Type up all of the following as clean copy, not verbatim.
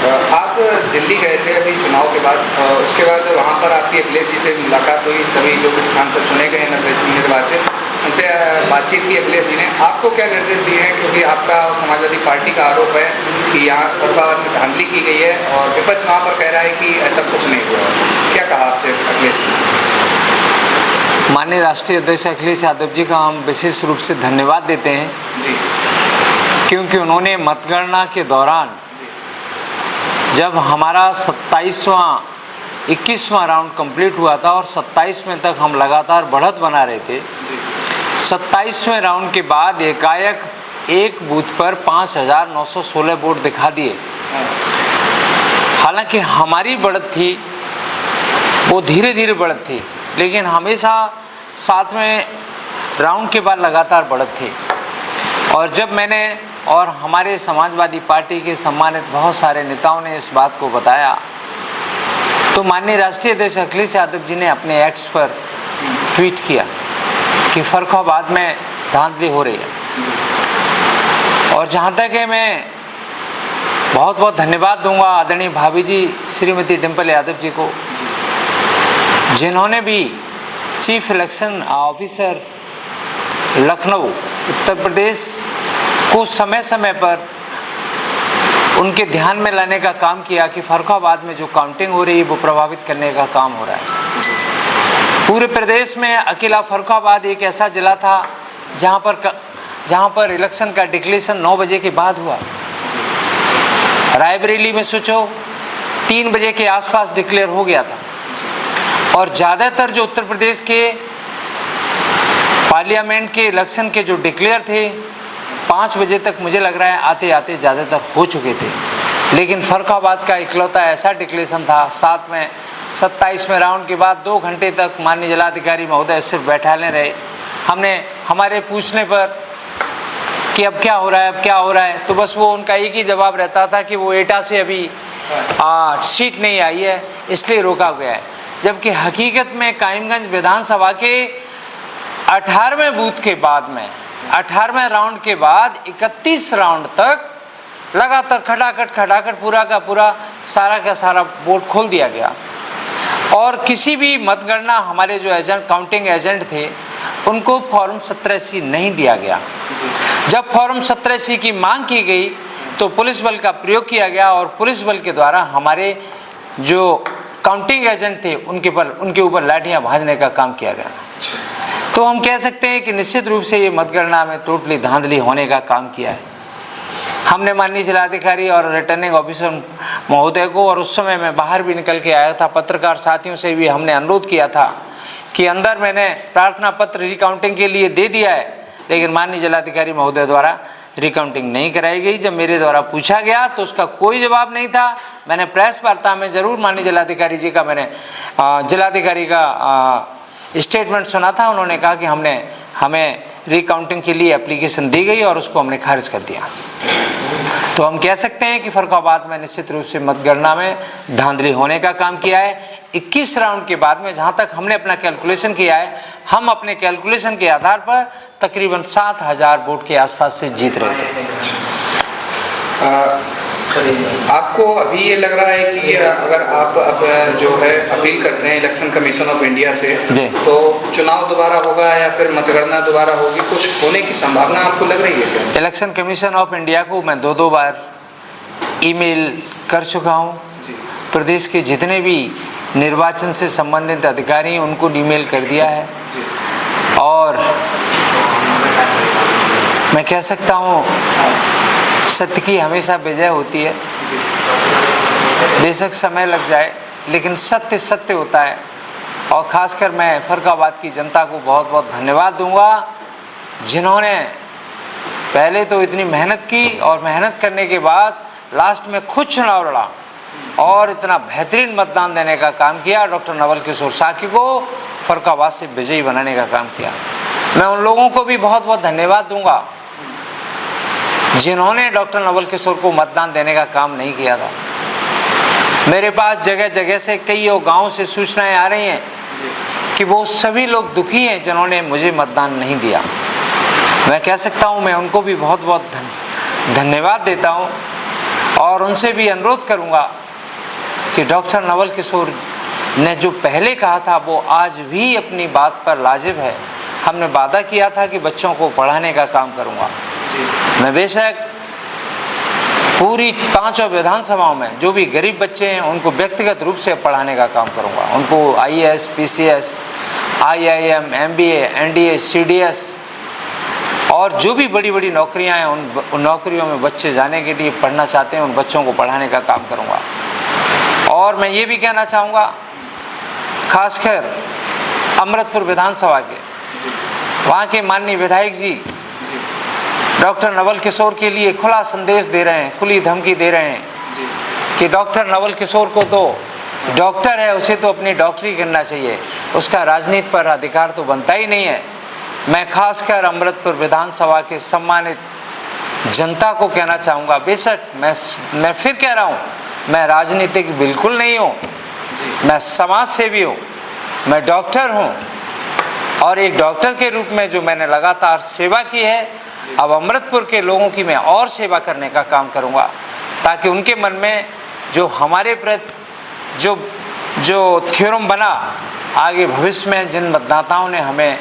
आप दिल्ली गए थे अभी चुनाव के बाद, उसके बाद वहाँ पर आपकी अखिलेश जी से मुलाकात हुई, सभी जो भी सांसद चुने गए हैं निर्वाचित, उनसे बातचीत की अखिलेश जी ने। आपको क्या निर्देश दिए हैं, क्योंकि आपका समाजवादी पार्टी का आरोप है कि यहाँ फरुखाबाद में धांधली की गई है और विपक्ष वहाँ पर कह रहा है कि ऐसा कुछ नहीं हुआ, क्या कहा आपसे अखिलेश जी? माननीय राष्ट्रीय अध्यक्ष अखिलेश यादव जी का हम विशेष रूप से धन्यवाद देते हैं जी, क्योंकि उन्होंने मतगणना के दौरान जब हमारा 21वां राउंड कंप्लीट हुआ था और 27वें तक हम लगातार बढ़त बना रहे थे, 27वें राउंड के बाद एकाएक एक बूथ पर 5,916 वोट दिखा दिए। हालांकि हमारी बढ़त थी वो धीरे धीरे बढ़त थी, लेकिन हमेशा 7वें राउंड के बाद लगातार बढ़त थी। और जब मैंने और हमारे समाजवादी पार्टी के सम्मानित बहुत सारे नेताओं ने इस बात को बताया, तो माननीय राष्ट्रीय अध्यक्ष अखिलेश यादव जी ने अपने एक्स पर ट्वीट किया कि फरुखाबाद में धांधली हो रही है। और जहाँ तक है, मैं बहुत बहुत धन्यवाद दूंगा आदरणीय भाभी जी श्रीमती डिम्पल यादव जी को, जिन्होंने भी chief election officer Lucknow Uttar Pradesh को समय समय पर उनके ध्यान में लाने का काम किया कि फरुखाबाद में जो काउंटिंग हो रही है वो प्रभावित करने का काम हो रहा है। पूरे प्रदेश में अकेला फरुखाबाद एक ऐसा जिला था जहाँ पर इलेक्शन का डिक्लेरेशन 9 बजे के बाद हुआ। रायबरेली में सोचो 3 बजे के आसपास डिक्लेयर हो गया था। और ज़्यादातर जो उत्तर प्रदेश के पार्लियामेंट के इलेक्शन के जो डिक्लेयर थे 5 बजे तक मुझे लग रहा है आते आते ज़्यादातर हो चुके थे। लेकिन फरुखाबाद का इकलौता ऐसा डिक्लेरेशन था, साथ में 27वें राउंड के बाद 2 घंटे तक माननीय जिलाधिकारी महोदय सिर्फ बैठाले रहे। हमने हमारे पूछने पर कि अब क्या हो रहा है, अब क्या हो रहा है, तो बस वो उनका एक ही जवाब रहता था कि वो एटा से अभी सीट नहीं आई है इसलिए रोका गया है। जबकि हकीकत में कायमगंज विधानसभा के 18वें बूथ के बाद में 18वें राउंड के बाद 31 राउंड तक लगातार खटाखट पूरा का पूरा सारा का सारा वोट खोल दिया गया। और किसी भी मतगणना हमारे जो एजेंट काउंटिंग एजेंट थे उनको फॉर्म 17C नहीं दिया गया। जब फॉर्म 17C की मांग की गई तो पुलिस बल का प्रयोग किया गया और पुलिस बल के द्वारा हमारे जो काउंटिंग एजेंट थे उनके ऊपर लाठियां भाजने का काम किया गया। तो हम कह सकते हैं कि निश्चित रूप से ये मतगणना में टोटली धांधली होने का काम किया है। हमने माननीय जिलाधिकारी और रिटर्निंग ऑफिसर महोदय को, और उस समय मैं बाहर भी निकल के आया था, पत्रकार साथियों से भी हमने अनुरोध किया था कि अंदर मैंने प्रार्थना पत्र रिकाउंटिंग के लिए दे दिया है, लेकिन माननीय जिलाधिकारी महोदय द्वारा रिकाउंटिंग नहीं कराई गई। जब मेरे द्वारा पूछा गया तो उसका कोई जवाब नहीं था। मैंने प्रेस वार्ता में ज़रूर माननीय जिलाधिकारी जी का जिलाधिकारी का स्टेटमेंट सुना था। उन्होंने कहा कि हमें रिकाउंटिंग के लिए एप्लीकेशन दी गई और उसको हमने खारिज कर दिया। तो हम कह सकते हैं कि फरुखाबाद में निश्चित रूप से मतगणना में धांधली होने का काम किया है। 21 राउंड के बाद में जहाँ तक हमने अपना कैलकुलेशन किया है, हम अपने कैलकुलेशन के आधार पर तकरीबन 7,000 वोट के आसपास से जीत रहे थे। आपको अभी ये लग रहा है कि अगर आप अब जो है अपील करते हैं इलेक्शन कमीशन ऑफ इंडिया से, तो चुनाव दोबारा होगा या फिर मतगणना दोबारा होगी, कुछ होने की संभावना आपको लग रही है क्या? इलेक्शन कमीशन ऑफ इंडिया को मैं 2 बार ईमेल कर चुका हूँ। प्रदेश के जितने भी निर्वाचन से संबंधित अधिकारी हैं उनको ईमेल कर दिया है। और मैं कह सकता हूँ सत्य की हमेशा विजय होती है। बेशक समय लग जाए लेकिन सत्य सत्य होता है। और ख़ासकर मैं फरुखाबाद की जनता को बहुत बहुत धन्यवाद दूंगा, जिन्होंने पहले तो इतनी मेहनत की और मेहनत करने के बाद लास्ट में खुद चुनाव लड़ा और इतना बेहतरीन मतदान देने का काम किया। डॉक्टर नवल किशोर साकी को फरुखाबाद से विजयी बनाने का काम किया। मैं उन लोगों को भी बहुत बहुत धन्यवाद दूंगा जिन्होंने डॉक्टर नवल किशोर को मतदान देने का काम नहीं किया था। मेरे पास जगह जगह से कई गाँव से सूचनाएं आ रही हैं कि वो सभी लोग दुखी हैं जिन्होंने मुझे मतदान नहीं दिया। मैं कह सकता हूं मैं उनको भी बहुत बहुत धन्यवाद देता हूं। और उनसे भी अनुरोध करूंगा कि डॉक्टर नवल किशोर ने जो पहले कहा था वो आज भी अपनी बात पर लाजिब है। हमने वादा किया था कि बच्चों को पढ़ाने का काम करूंगा। मैं बेशक पूरी 5 विधानसभाओं में जो भी गरीब बच्चे हैं उनको व्यक्तिगत रूप से पढ़ाने का काम करूंगा। उनको IAS, PCS, IIM, MBA, NDA, CDS और जो भी बड़ी बड़ी नौकरियां हैं उन नौकरियों में बच्चे जाने के लिए पढ़ना चाहते हैं, उन बच्चों को पढ़ाने का काम करूंगा। और मैं ये भी कहना चाहूँगा, खासकर अमृतपुर विधानसभा के वहाँ के माननीय विधायक जी डॉक्टर नवल किशोर के लिए खुला संदेश दे रहे हैं, खुली धमकी दे रहे हैं कि डॉक्टर नवल किशोर को तो डॉक्टर है, उसे तो अपनी डॉक्टरी करना चाहिए, उसका राजनीति पर अधिकार तो बनता ही नहीं है। मैं खासकर अमृतपुर विधानसभा के सम्मानित जनता को कहना चाहूँगा, बेशक मैं फिर कह रहा हूँ, मैं राजनीतिक बिल्कुल नहीं हूँ, मैं समाज सेवी हूँ, मैं डॉक्टर हूँ और एक डॉक्टर के रूप में जो मैंने लगातार सेवा की है, अब अमृतपुर के लोगों की मैं और सेवा करने का काम करूँगा ताकि उनके मन में जो हमारे प्रति जो थ्योरम बना, आगे भविष्य में जिन मतदाताओं ने हमें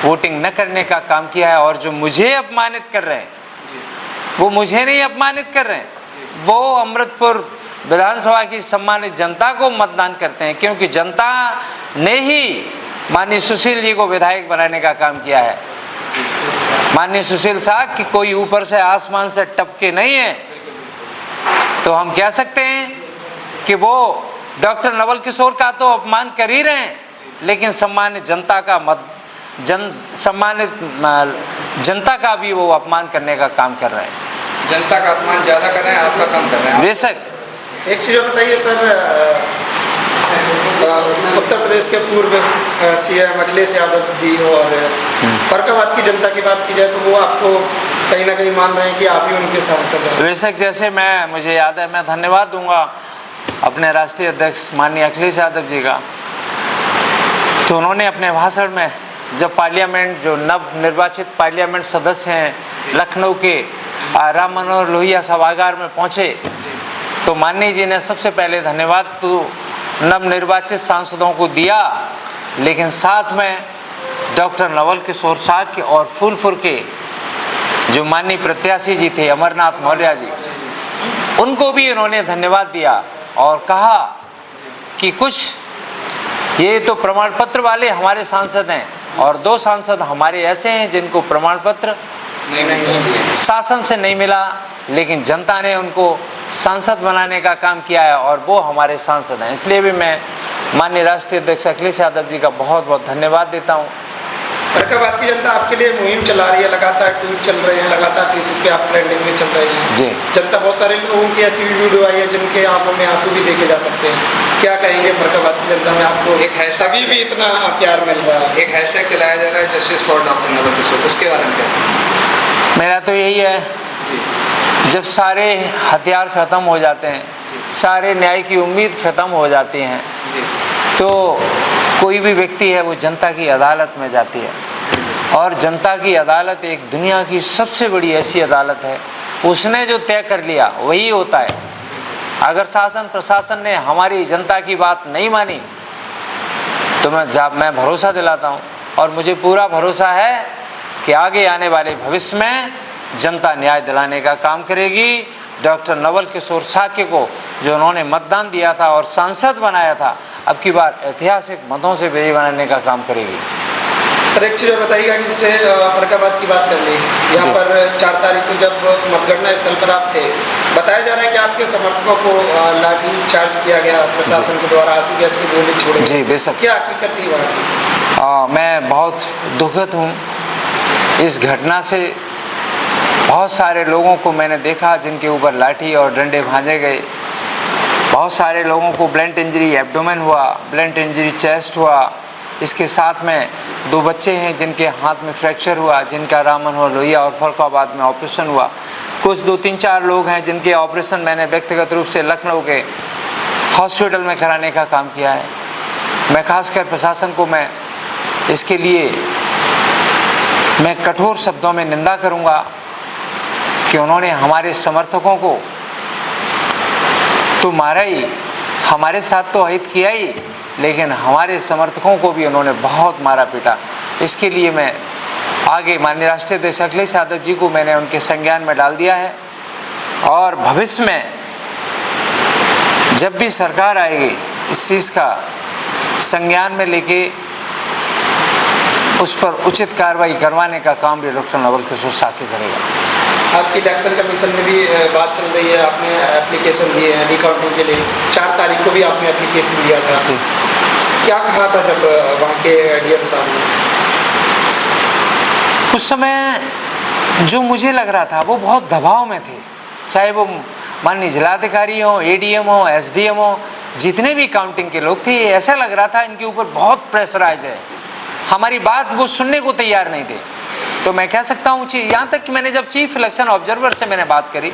वोटिंग न करने का काम किया है और जो मुझे अपमानित कर रहे हैं, वो मुझे नहीं अपमानित कर रहे हैं, वो अमृतपुर विधानसभा की सम्मानित जनता को मतदान करते हैं, क्योंकि जनता ने ही माननीय सुशील जी को विधायक बनाने का काम किया है। माननीय सुशील साहब कि कोई ऊपर से आसमान से टपके नहीं है, तो हम कह सकते हैं कि वो डॉक्टर नवल किशोर का तो अपमान कर ही रहे हैं, लेकिन सम्मानित जनता का सम्मानित जनता का भी वो अपमान करने का काम कर रहे हैं। जनता का अपमान ज़्यादा कर रहे हैं, आपका कम कर रहे हैं। बेशक। एक चीज़ बताइए सर, उत्तर प्रदेश के पूर्व CM अखिलेश यादव जी और फर्रुखाबाद की जनता की बात की जाए तो वो आपको कहीं ना कहीं मान रहे हैं कि आप ही उनके सांसद हैं। बेशक, जैसे मुझे याद है, मैं धन्यवाद दूंगा अपने राष्ट्रीय अध्यक्ष माननीय अखिलेश यादव जी का। तो उन्होंने अपने भाषण में जब पार्लियामेंट, जो नव निर्वाचित पार्लियामेंट सदस्य हैं लखनऊ के राम मनोहर लोहिया सभागार में पहुँचे, तो माननीय जी ने सबसे पहले धन्यवाद तो नवनिर्वाचित सांसदों को दिया, लेकिन साथ में डॉक्टर नवल किशोर साहब के और फूलपुर के जो माननीय प्रत्याशी जी थे अमरनाथ मौर्य जी, उनको भी उन्होंने धन्यवाद दिया और कहा कि कुछ ये तो प्रमाण पत्र वाले हमारे सांसद हैं और 2 सांसद हमारे ऐसे हैं जिनको प्रमाण पत्र शासन से नहीं मिला, लेकिन जनता ने उनको सांसद बनाने का काम किया है और वो हमारे सांसद हैं। इसलिए भी मैं माननीय राष्ट्रीय अध्यक्ष अखिलेश यादव जी का बहुत बहुत धन्यवाद देता हूँ। फर्रुखाबाद की जनता आपके लिए मुहिम चला रही है, लगातार ट्वीट चल रहे हैं, लगातार फेसबुक पे आप ट्रेंडिंग में चल रही है जी। जनता, बहुत सारे लोगों की ऐसी वीडियो आई है जिनके आंखों में आंसू भी देखे जा सकते हैं। क्या कहेंगे फर्रुखाबाद की जनता में आपको एक हैशटैग अभी भी इतना प्यार मिल रहा है? एक हैशटैग चलाया जा रहा है justice for doctor Naval Kishore, उसके बारे में क्या? मेरा तो यही है, जब सारे हथियार ख़त्म हो जाते हैं, सारे न्याय की उम्मीद ख़त्म हो जाती हैं, तो कोई भी व्यक्ति है वो जनता की अदालत में जाती है और जनता की अदालत एक दुनिया की सबसे बड़ी ऐसी अदालत है, उसने जो तय कर लिया वही होता है। अगर शासन प्रशासन ने हमारी जनता की बात नहीं मानी तो मैं भरोसा दिलाता हूँ और मुझे पूरा भरोसा है कि आगे आने वाले भविष्य में जनता न्याय दिलाने का काम करेगी। डॉक्टर नवल किशोर साक्य को जो उन्होंने मतदान दिया था और सांसद बनाया था, अब की बार ऐतिहासिक मतों से विजयी बनाने का काम करेगी। सर एक चीज़ बताइएगा कि जैसे फर्रुखाबाद की बात कर ली, यहाँ पर 4 तारीख को जब मतगणना स्थल पर आप थे, बताया जा रहा है कि आपके समर्थकों को लाठी चार्ज किया गया प्रशासन के द्वारा, आंसू गैस की गोली छोड़ी। जी बेशक। क्या हकीकत थी वहाँ? मैं बहुत दुखद हूँ इस घटना से। बहुत सारे लोगों को मैंने देखा जिनके ऊपर लाठी और डंडे भांजे गए। बहुत सारे लोगों को ब्लंट इंजरी एब्डोमेन हुआ, ब्लंट इंजरी चेस्ट हुआ। इसके साथ में 2 बच्चे हैं जिनके हाथ में फ्रैक्चर हुआ, जिनका राम मनोहर लोहिया और फर्रुखाबाद में ऑपरेशन हुआ। कुछ 2-3-4 लोग हैं जिनके ऑपरेशन मैंने व्यक्तिगत रूप से लखनऊ के हॉस्पिटल में कराने का काम किया है। मैं खासकर प्रशासन को मैं इसके लिए मैं कठोर शब्दों में निंदा करूंगा कि उन्होंने हमारे समर्थकों को तो मारा ही, हमारे साथ तो अहित किया ही, लेकिन हमारे समर्थकों को भी उन्होंने बहुत मारा पीटा। इसके लिए मैं आगे माननीय राष्ट्रीय अध्यक्ष अखिलेश यादव जी को मैंने उनके संज्ञान में डाल दिया है, और भविष्य में जब भी सरकार आएगी इस चीज़ का संज्ञान में लेके उस पर उचित कार्रवाई करवाने का काम भी डॉक्टर नवल किशोर साकी करेगा। आपकी इलेक्शन कमीशन में भी बात चल रही है, आपने एप्लीकेशन दिए हैं रिकाउंटिंग के लिए, 4 तारीख को भी आपने एप्लीकेशन दिया था। क्या कहा था जब वहाँ के डीएम साहब ने? उस समय जो मुझे लग रहा था वो बहुत दबाव में थे, चाहे वो माननीय जिलाधिकारी हो, एडीएम हो, एसडीएम हो, जितने भी काउंटिंग के लोग थे, ऐसा लग रहा था इनके ऊपर बहुत प्रेशराइज है, हमारी बात वो सुनने को तैयार नहीं थे। तो मैं कह सकता हूँ, यहाँ तक कि मैंने जब चीफ इलेक्शन ऑब्जर्वर से मैंने बात करी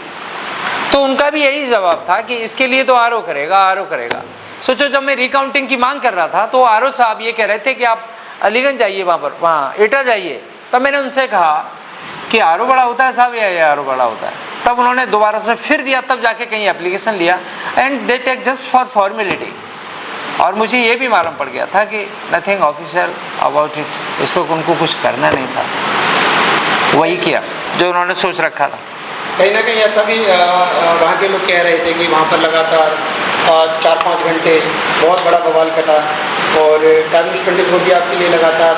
तो उनका भी यही जवाब था कि इसके लिए तो आरओ करेगा, आरओ करेगा। सोचो, जब मैं रिकाउंटिंग की मांग कर रहा था तो आरओ साहब ये कह रहे थे कि आप अलीगंज जाइए, वहाँ एटा जाइए। तब मैंने उनसे कहा कि आरओ बड़ा होता है साहब या ये आरओ बड़ा होता है? तब उन्होंने दोबारा से फिर दिया, तब जाके कहीं एप्लीकेशन लिया, and they take just for formality. और मुझे ये भी मालूम पड़ गया था कि नथिंग ऑफिशियल अबाउट इट, इस पर उनको कुछ करना नहीं था, वही किया जो उन्होंने सोच रखा था। कहीं ना कहीं ऐसा भी वहाँ के लोग कह रहे थे कि वहाँ पर लगातार 4-5 घंटे बहुत बड़ा बवाल कटा, और टाइम न्यूज़ 24 भी आपके लिए लगातार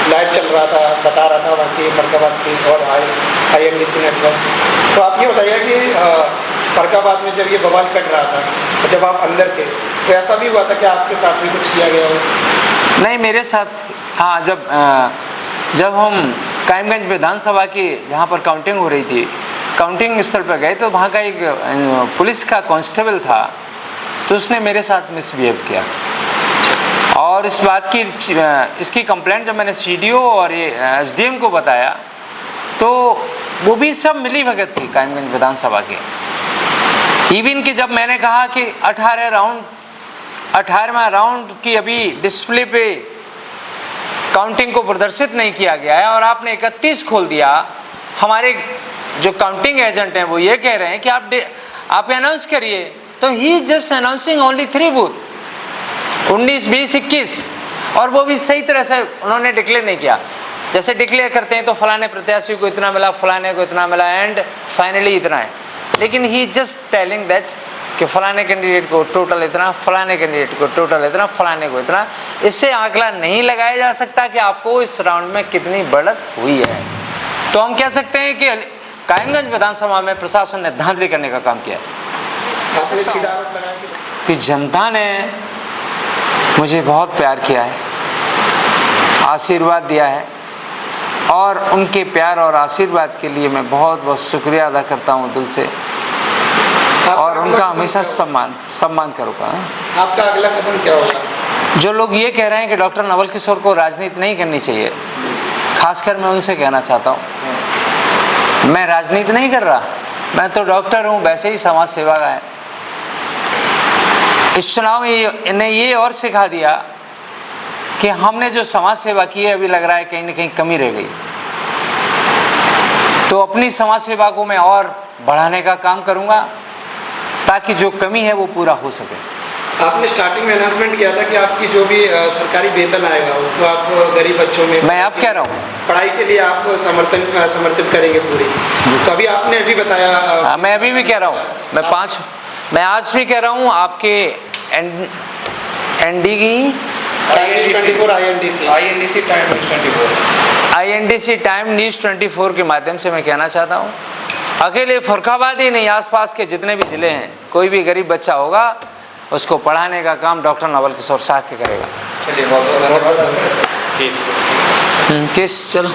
लाइव चल रहा था, बता रहा था वहाँ की फरकाबाद की और INDC नेटवर्क। तो आप ये बताइए कि फरकाबाद में जब ये बवाल कट रहा था, जब आप अंदर थे, तो ऐसा भी हुआ था कि आपके साथ भी कुछ किया गया हो? नहीं, मेरे साथ हाँ, जब हम कायमगंज विधानसभा की जहाँ पर काउंटिंग हो रही थी, काउंटिंग स्थल पर गए तो वहाँ का एक पुलिस का कांस्टेबल था, तो उसने मेरे साथ मिसबिहेव किया, और इस बात की इसकी कंप्लेंट जब मैंने सीडीओ और ये एसडीएम को बताया तो वो भी सब मिली भगत थी कायमगंज विधानसभा के। इवन कि जब मैंने कहा कि 18वां राउंड की अभी डिस्प्ले पे काउंटिंग को प्रदर्शित नहीं किया गया है और आपने 31 खोल दिया, हमारे जो काउंटिंग एजेंट हैं वो ये कह रहे हैं कि आप अनाउंस करिए, तो ही जस्ट अनाउंसिंग ओनली 3 बूथ 19, 20, 21, और वो भी सही तरह से उन्होंने डिक्लेयर नहीं किया। जैसे डिक्लेयर करते हैं तो फलाने प्रत्याशी को इतना मिला, फलाने को इतना मिला, एंड फाइनली इतना है, लेकिन ही जस्ट टेलिंग दैट कि फलाने कैंडिडेट को टोटल इतना, फलाने कैंडिडेट को टोटल इतना, फलाने को इतना। इससे आंकड़ा नहीं लगाया जा सकता कि आपको इस राउंड में कितनी बढ़त हुई है। तो हम कह सकते हैं कि कायमगंज विधानसभा में प्रशासन ने धांधली करने का काम किया कि जनता ने मुझे बहुत प्यार किया है, आशीर्वाद दिया है, और उनके प्यार और आशीर्वाद के लिए मैं बहुत बहुत शुक्रिया अदा करता हूँ दिल से, और उनका हमेशा सम्मान करूँगा। आपका अगला कदम क्या होगा? जो लोग ये कह रहे हैं कि डॉक्टर नवल किशोर को राजनीति नहीं करनी चाहिए, खासकर मैं उनसे कहना चाहता हूँ, मैं राजनीति नहीं कर रहा, मैं तो डॉक्टर हूँ, वैसे ही समाज सेवा का है। इस चुनाव में इन्हें ये और सिखा दिया कि हमने जो समाज सेवा की है, अभी लग रहा है कहीं ना कहीं कमी रह गई, तो अपनी समाज सेवा को मैं और बढ़ाने का काम करूँगा ताकि जो कमी है वो पूरा हो सके। आपने स्टार्टिंग में अनाउंसमेंट किया था कि आपकी जो भी सरकारी वेतन आएगा उसको आप गरीब बच्चों में, मैं आप कह रहा हूँ, पढ़ाई के लिए आप समर्पित करेंगे पूरी। तो अभी आपने अभी बताया, मैं अभी भी कह रहा हूँ, मैं आज भी कह रहा हूँ, आपके INDC टाइम न्यूज़ 24 के माध्यम से मैं कहना चाहता हूँ, अकेले फरुखाबाद ही नहीं, आसपास के जितने भी ज़िले हैं, कोई भी गरीब बच्चा होगा उसको पढ़ाने का काम डॉक्टर नवल किशोर साकी करेगा। चलिए, बहुत बहुत धन्यवाद। केस चलो।